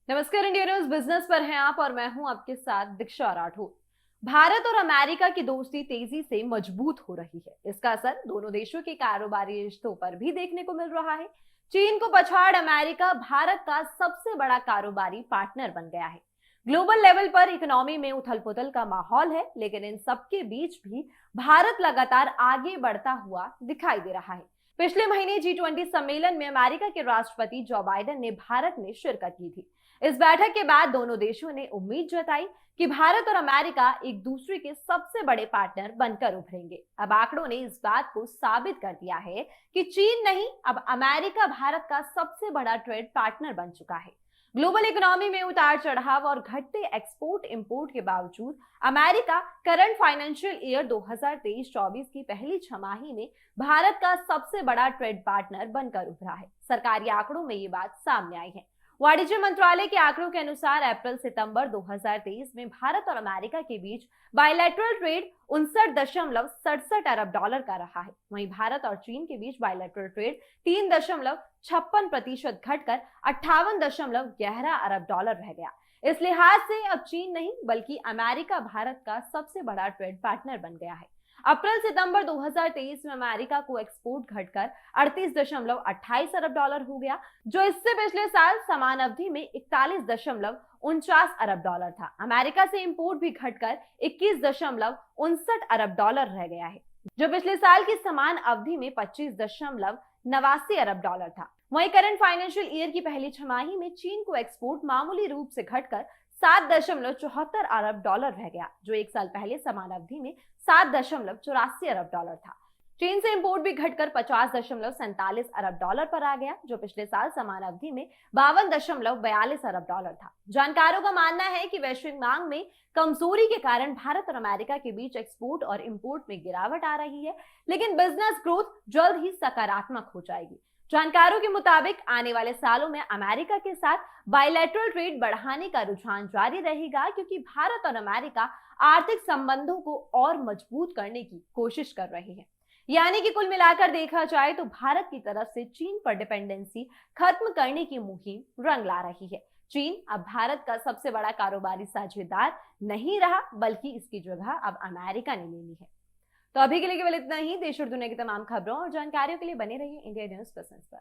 नमस्कार, India news business पर हैं आप और मैं हूं आपके साथ दीक्षा राठौर। भारत और अमेरिका की दोस्ती तेजी से मजबूत हो रही है। इसका असर दोनों देशों के कारोबारी रिश्तों पर भी देखने को मिल रहा है। चीन को पछाड़ अमेरिका भारत का सबसे बड़ा कारोबारी पार्टनर बन गया है। ग्लोबल लेवल पर इकोनॉमी में उथल पुथल का माहौल है, लेकिन इन सबके बीच भी भारत लगातार आगे बढ़ता हुआ दिखाई दे रहा है। पिछले महीने G20 सम्मेलन में अमेरिका के राष्ट्रपति जो बाइडेन ने भारत में शिरकत की थी। इस बैठक के बाद दोनों देशों ने उम्मीद जताई कि भारत और अमेरिका एक दूसरे के सबसे बड़े पार्टनर बनकर उभरेंगे। अब आंकड़ों ने इस बात को साबित कर दिया है कि चीन नहीं, अब अमेरिका भारत का सबसे बड़ा ट्रेड पार्टनर बन चुका है। ग्लोबल इकोनॉमी में उतार चढ़ाव और घटते एक्सपोर्ट इंपोर्ट के बावजूद अमेरिका करंट फाइनेंशियल ईयर 2023-24 की पहली छमाही में भारत का सबसे बड़ा ट्रेड पार्टनर बनकर उभरा है। सरकारी आंकड़ों में ये बात सामने आई है। वाणिज्य मंत्रालय के आंकड़ों के अनुसार अप्रैल सितंबर 2023 में भारत और अमेरिका के बीच बायलैटरल ट्रेड 59.67 अरब डॉलर का रहा है। वहीं भारत और चीन के बीच बायलैटरल ट्रेड 3.56% घटकर 58.11 अरब डॉलर रह गया। इस लिहाज से अब चीन नहीं बल्कि अमेरिका भारत का सबसे बड़ा ट्रेड पार्टनर बन गया है। अप्रैल सितंबर 2023 में अमेरिका को एक्सपोर्ट घटकर 38.28 अरब डॉलर हो गया, जो इससे पिछले साल समान अवधि में 41.49 अरब डॉलर था। अमेरिका से इंपोर्ट भी घटकर 21.59 अरब डॉलर रह गया है, जो पिछले साल की समान अवधि में 25.89 अरब डॉलर था। वहीं करंट फाइनेंशियल ईयर की पहली छमाही में चीन को एक्सपोर्ट मामूली रूप से घटकर 7.74 अरब डॉलर रह गया, जो एक साल पहले समान अवधि में 7.84 अरब डॉलर था। चीन से इंपोर्ट भी घटकर 50.47 अरब डॉलर पर आ गया, जो पिछले साल समान अवधि में 52.42 अरब डॉलर था। जानकारों का मानना है कि वैश्विक मांग में कमजोरी के कारण भारत और अमेरिका के बीच एक्सपोर्ट और इंपोर्ट में गिरावट आ रही है, लेकिन बिजनेस ग्रोथ जल्द ही सकारात्मक हो जाएगी। जानकारों के मुताबिक आने वाले सालों में अमेरिका के साथ बायलैटरल ट्रेड बढ़ाने का रुझान जारी रहेगा, क्योंकि भारत और अमेरिका आर्थिक संबंधों को और मजबूत करने की कोशिश कर रहे हैं। यानी कि कुल मिलाकर देखा जाए तो भारत की तरफ से चीन पर डिपेंडेंसी खत्म करने की मुहिम रंग ला रही है। चीन अब भारत का सबसे बड़ा कारोबारी साझेदार नहीं रहा, बल्कि इसकी जगह अब अमेरिका ने ले ली है। तो अभी के लिए केवल इतना ही। देश और दुनिया की तमाम खबरों और जानकारियों के लिए बने रहिए इंडिया न्यूज बिजनेस पर।